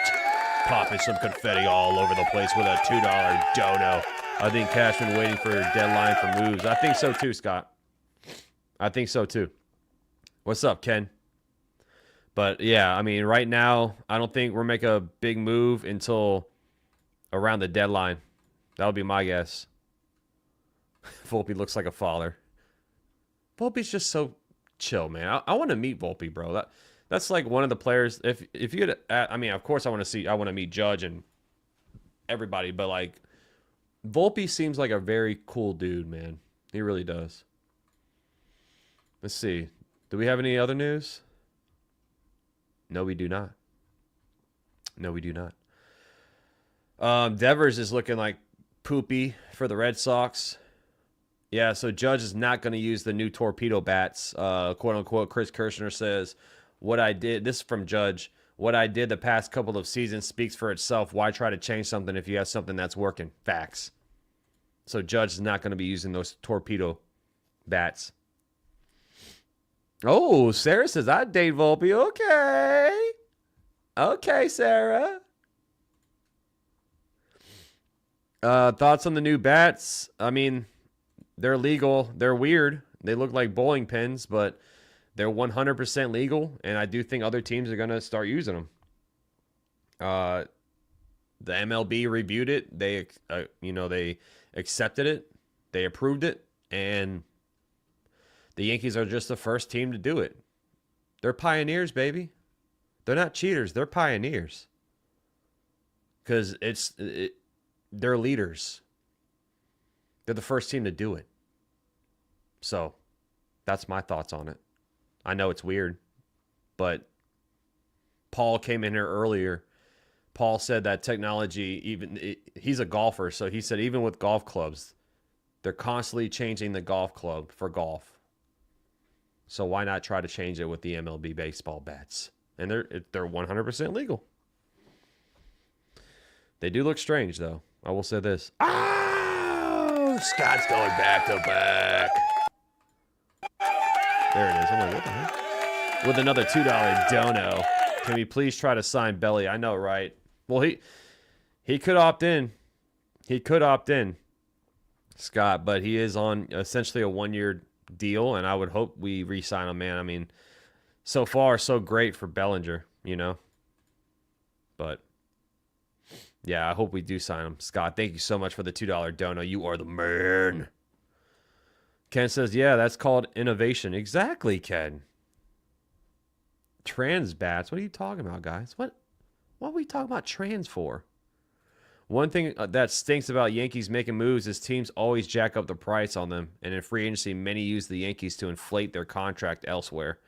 popping some confetti all over the place with a $2 dono. I think Cashman waiting for a deadline for moves. I think so too, Scott. I think so too. What's up, Ken? But yeah, right now, I don't think we'll make a big move until around the deadline. That'll be my guess. Volpe looks like a father. Volpe's just so chill, man. I want to meet Volpe, bro. That's like one of the players. If you get, of course I want to meet Judge and everybody, but like Volpe seems like a very cool dude, man. He really does. Let's see. Do we have any other news? No, we do not. Devers is looking like poopy for the Red Sox. Yeah, so Judge is not going to use the new torpedo bats. Quote unquote, Chris Kirshner says, this is from Judge, what I did the past couple of seasons speaks for itself. Why try to change something if you have something that's working? Facts. So Judge is not going to be using those torpedo bats. Oh, Sarah says, I'd date Volpe. Okay, Sarah. Thoughts on the new bats? They're legal. They're weird. They look like bowling pins, but they're 100% legal, and I do think other teams are going to start using them. The MLB reviewed it. They accepted it. They approved it, and the Yankees are just the first team to do it. They're pioneers, baby. They're not cheaters. They're pioneers. because they're leaders. They're the first team to do it. So that's my thoughts on it. I know it's weird, but Paul came in here earlier. Paul said that technology, he's a golfer, so he said even with golf clubs, they're constantly changing the golf club for golf. So why not try to change it with the MLB baseball bats? And they're 100% legal. They do look strange, though. I will say this. Oh, Scott's going back to back. There it is. I'm like, what the heck? With another $2 dono. Can we please try to sign Belly? I know, right? Well, he could opt in. He could opt in, Scott, but he is on essentially a 1-year deal, and I would hope we re-sign him, man. I mean, so far, so great for Bellinger, you know? But, yeah, I hope we do sign him. Scott, thank you so much for the $2 dono. You are the man. Ken says, yeah, that's called innovation. Exactly, Ken. Trans bats. What are you talking about, guys? What are we talking about trans for? One thing that stinks about Yankees making moves is teams always jack up the price on them, and in free agency, many use the Yankees to inflate their contract elsewhere.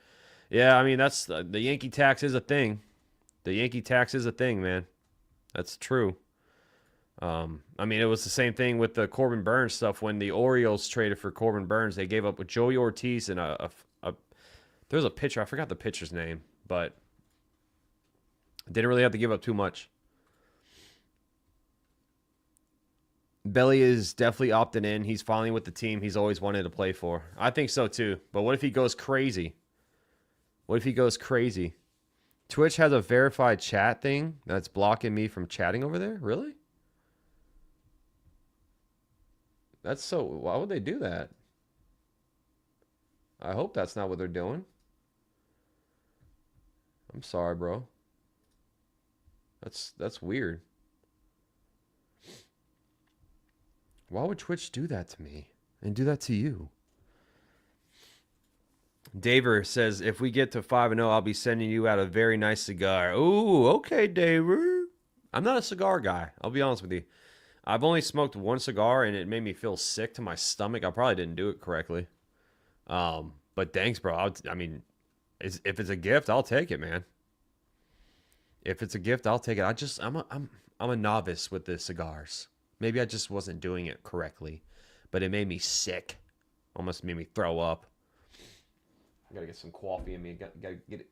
Yeah, I mean, that's the Yankee tax is a thing. The Yankee tax is a thing, man. That's true. I mean, it was the same thing with the Corbin Burns stuff. When the Orioles traded for Corbin Burns, they gave up with Joey Ortiz and there's a pitcher. I forgot the pitcher's name, but didn't really have to give up too much. Belly is definitely opting in. He's finally with the team he's always wanted to play for. I think so too. But what if he goes crazy? What if he goes crazy? Twitch has a verified chat thing that's blocking me from chatting over there? Really? That's so... Why would they do that? I hope that's not what they're doing. I'm sorry, bro. That's weird. Why would Twitch do that to me and do that to you? Daver says, if we get to 5-0, I'll be sending you out a very nice cigar. Ooh, okay, Daver. I'm not a cigar guy. I'll be honest with you. I've only smoked one cigar, and it made me feel sick to my stomach. I probably didn't do it correctly. But thanks, bro. I mean, if it's a gift, I'll take it, man. If it's a gift, I'll take it. I'm a novice with the cigars. Maybe I just wasn't doing it correctly, but it made me sick. Almost made me throw up. I gotta get some coffee in me. Gotta get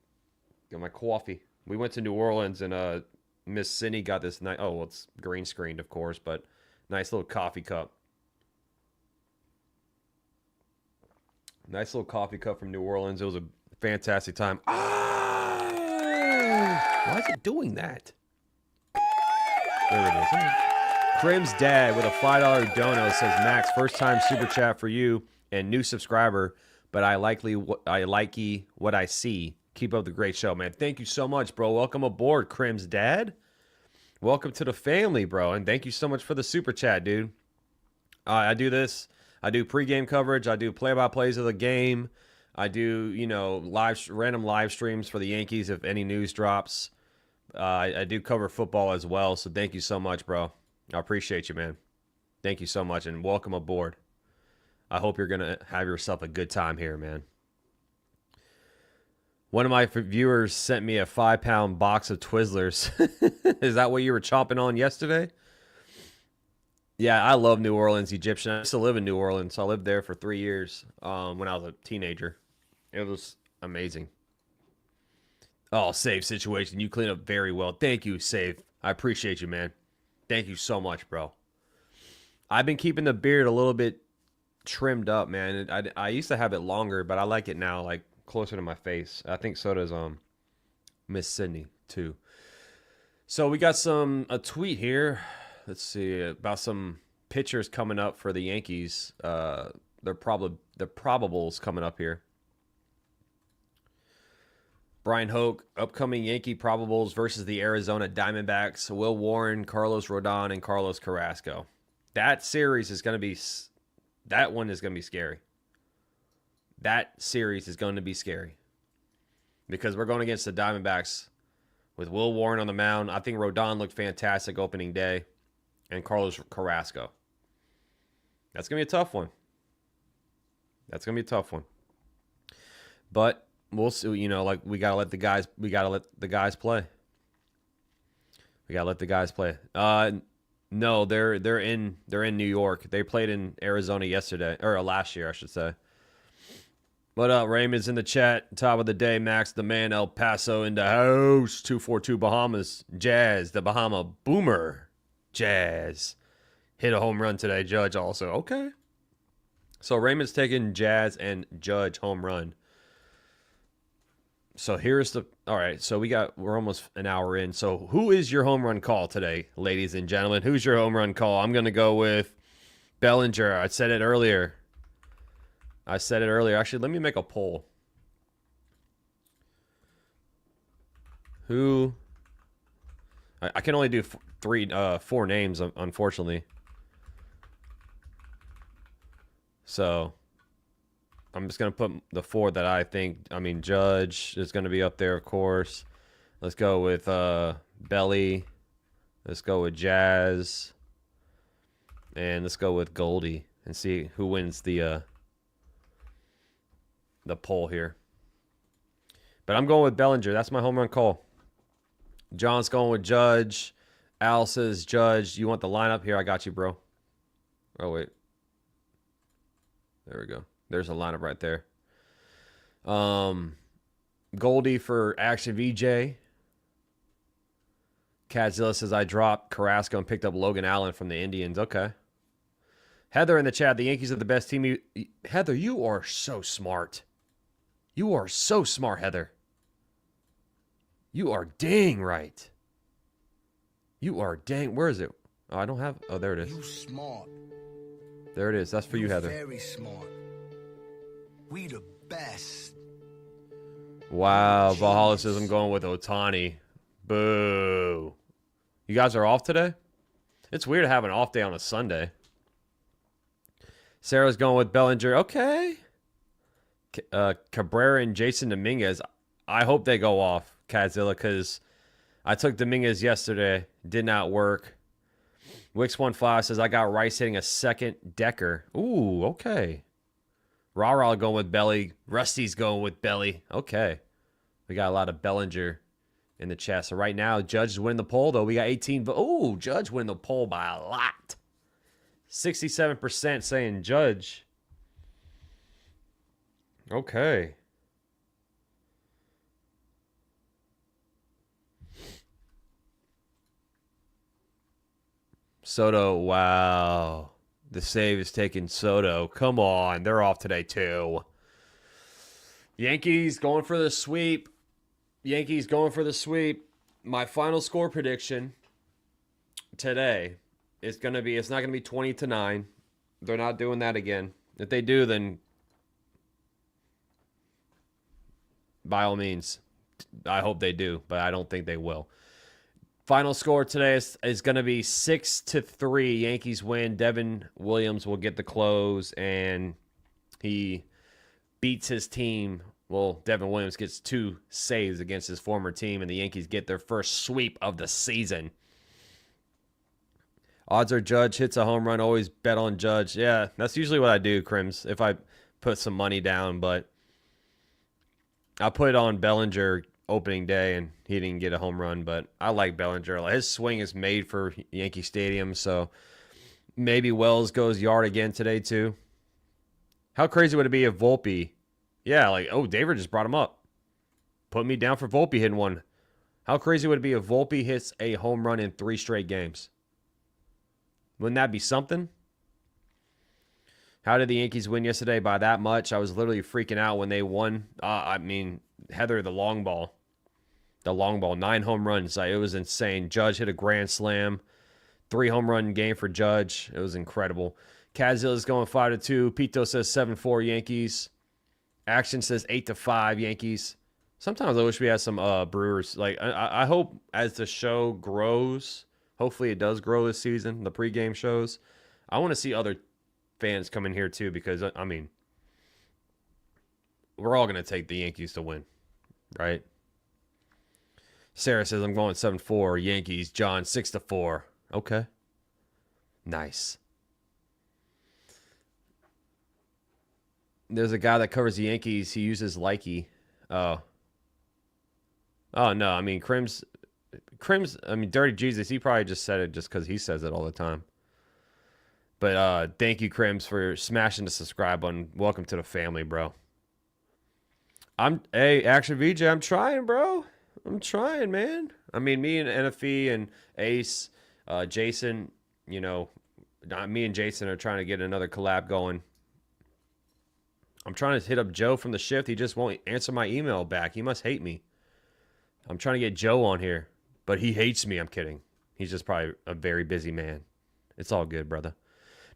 my coffee. We went to New Orleans and Miss Cindy got this nice. Oh, well, it's green screened, of course, but nice little coffee cup. Nice little coffee cup from New Orleans. It was a fantastic time. Ah! Why is it doing that? There it is. Krim's dad with a $5 dono says, Max, first time super chat for you and new subscriber, but I likey what I see. Keep up the great show, man. Thank you so much, bro. Welcome aboard, Krim's dad. Welcome to the family, bro. And thank you so much for the super chat, dude. I do this. I do pregame coverage. I do play-by-plays of the game. I do, random live streams for the Yankees if any news drops. I do cover football as well. So thank you so much, bro. I appreciate you, man. Thank you so much, and welcome aboard. I hope you're going to have yourself a good time here, man. One of my viewers sent me a 5-pound box of Twizzlers. Is that what you were chomping on yesterday? Yeah, I love New Orleans Egyptian. I used to live in New Orleans. I lived there for 3 years when I was a teenager. It was amazing. Oh, Save situation. You clean up very well. Thank you, Save. I appreciate you, man. Thank you so much, bro. I've been keeping the beard a little bit trimmed up, man. I used to have it longer, but I like it now, like closer to my face. I think so does Miss Sydney too. So we got a tweet here. Let's see about some pitchers coming up for the Yankees. The probables coming up here. Brian Hoke, upcoming Yankee probables versus the Arizona Diamondbacks. Will Warren, Carlos Rodon, and Carlos Carrasco. That series is going to be... That one is going to be scary. That series is going to be scary. Because we're going against the Diamondbacks with Will Warren on the mound. I think Rodon looked fantastic opening day, and Carlos Carrasco. That's going to be a tough one. That's going to be a tough one. But we'll see, like we got to let the guys play. We got to let the guys play. No, they're in New York. They played in Arizona yesterday, or last year, I should say. What up, Raymond's in the chat. Top of the day, Max the man, El Paso in the house. 242 Bahamas. Jazz, the Bahama Boomer. Jazz. Hit a home run today, Judge also. Okay. So Raymond's taking Jazz and Judge home run. So here's the... All right, so we're almost an hour in. So who is your home run call today, ladies and gentlemen? Who's your home run call? I'm going to go with Bellinger. I said it earlier. Actually, let me make a poll. Who... I can only do four names, unfortunately. So... I'm just going to put the four that I think. I mean, Judge is going to be up there, of course. Let's go with Belly. Let's go with Jazz. And let's go with Goldie and see who wins the poll here. But I'm going with Bellinger. That's my home run call. John's going with Judge. Al says, Judge, you want the lineup here? I got you, bro. Oh, wait. There we go. There's a lineup right there. Goldie for Action VJ. Cadzilla says, I dropped Carrasco and picked up Logan Allen from the Indians. Okay. Heather in the chat, the Yankees are the best team. Heather, you are so smart. You are so smart, Heather. You are dang right. You are dang. Where is it? Oh, I don't have. Oh, there it is. You smart. There it is. That's for you, Heather. Very smart. We the best. Wow, Valhalla says I'm going with Ohtani. Boo. You guys are off today? It's weird to have an off day on a Sunday. Sarah's going with Bellinger. Okay. Cabrera and Jason Dominguez. I hope they go off, Cadzilla, because I took Dominguez yesterday. Did not work. Wix15 says, I got Rice hitting a second decker. Ooh, okay. Rah-Rah going with Belly. Rusty's going with Belly. Okay. We got a lot of Bellinger in the chat. So right now, Judge is winning the poll, though. We got 18. Oh, Judge winning the poll by a lot. 67% saying Judge. Okay. Soto, wow. The save is taking Soto. Come on. They're off today, too. Yankees going for the sweep. Yankees going for the sweep. My final score prediction today is going to be, it's not going to be 20-9. They're not doing that again. If they do, then by all means, I hope they do, but I don't think they will. Final score today is going to be 6-3. Yankees win. Devin Williams will get the close, and he beats his team. Well, Devin Williams gets 2 saves against his former team, and the Yankees get their first sweep of the season. Odds are Judge hits a home run. Always bet on Judge. Yeah, that's usually what I do, Crims, if I put some money down, but I put it on Bellinger opening day, and he didn't get a home run, but I like Bellinger. His swing is made for Yankee Stadium, so maybe Wells goes yard again today, too. How crazy would it be if Volpe... Yeah, David just brought him up. Put me down for Volpe hitting one. How crazy would it be if Volpe hits a home run in 3 straight games? Wouldn't that be something? How did the Yankees win yesterday by that much? I was literally freaking out when they won. Heather, the long ball. The long ball. 9 home runs. It was insane. Judge hit a grand slam. 3 home run game for Judge. It was incredible. Cadzilla's going 5-2. Pito says 7-4 Yankees. Action says 8-5 Yankees. Sometimes I wish we had some Brewers. I hope as the show grows, hopefully it does grow this season, the pregame shows. I want to see other fans come in here too, because, I mean, we're all going to take the Yankees to win, right? Sarah says, I'm going 7-4. Yankees. John, 6-4. Okay. Nice. There's a guy that covers the Yankees. He uses Likey. Oh. Oh, no. I mean, Dirty Jesus, he probably just said it just because he says it all the time. But thank you, Crims, for smashing the subscribe button. Welcome to the family, bro. Hey, Action VJ, I'm trying, bro. I'm trying, man. I mean, me and NFE and Ace, Jason, me and Jason are trying to get another collab going. I'm trying to hit up Joe from the shift. He just won't answer my email back. He must hate me. I'm trying to get Joe on here, but he hates me. I'm kidding. He's just probably a very busy man. It's all good, brother.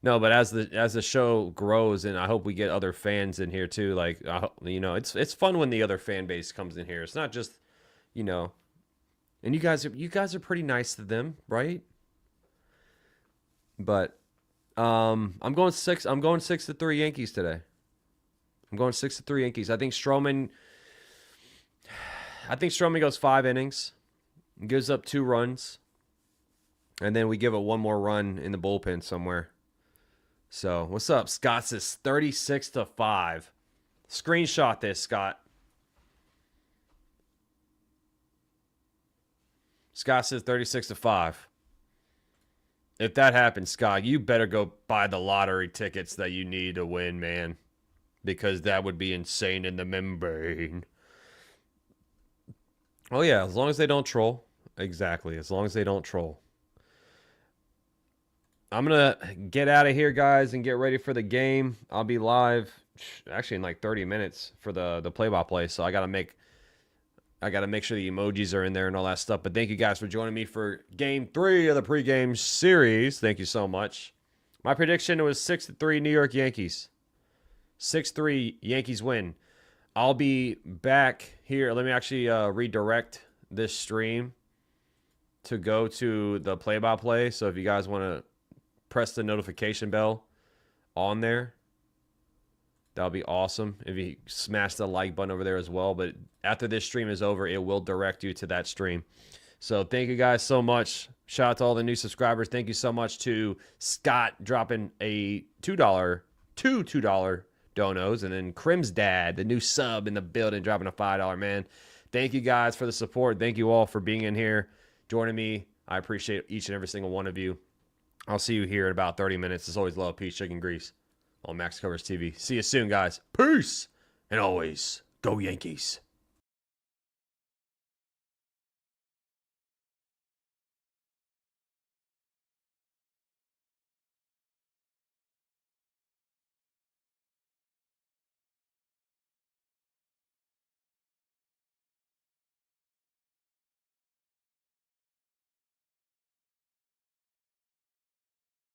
No, but as the show grows, and I hope we get other fans in here too. Like, it's fun when the other fan base comes in here. It's not just, and you guys are pretty nice to them, right? But I'm going 6-3 Yankees today. I'm going 6-3 Yankees. I think Stroman goes 5 innings, gives up 2 runs, and then we give it one more run in the bullpen somewhere. So, what's up? Scott says 36-5. Screenshot this, Scott. Scott says 36-5. If that happens, Scott, you better go buy the lottery tickets that you need to win, man. Because that would be insane in the membrane. Oh, yeah, as long as they don't troll. Exactly, as long as they don't troll. I'm going to get out of here, guys, and get ready for the game. I'll be live actually in like 30 minutes for the play-by-play, so I got to make sure the emojis are in there and all that stuff. But thank you guys for joining me for Game 3 of the pregame series. Thank you so much. My prediction was 6-3 New York Yankees. 6-3 Yankees win. I'll be back here. Let me actually redirect this stream to go to the play-by-play. So if you guys want to press the notification bell on there, that'll be awesome. If you smash the like button over there as well. But after this stream is over, it will direct you to that stream. So thank you guys so much. Shout out to all the new subscribers. Thank you so much to Scott dropping a $2 donos, and then Crim's dad, the new sub in the building, dropping a $5, man. Thank you guys for the support. Thank you all for being in here, joining me. I appreciate each and every single one of you. I'll see you here in about 30 minutes. As always, love, peace, chicken grease on Max Coverage TV. See you soon, guys. Peace. And always, go Yankees.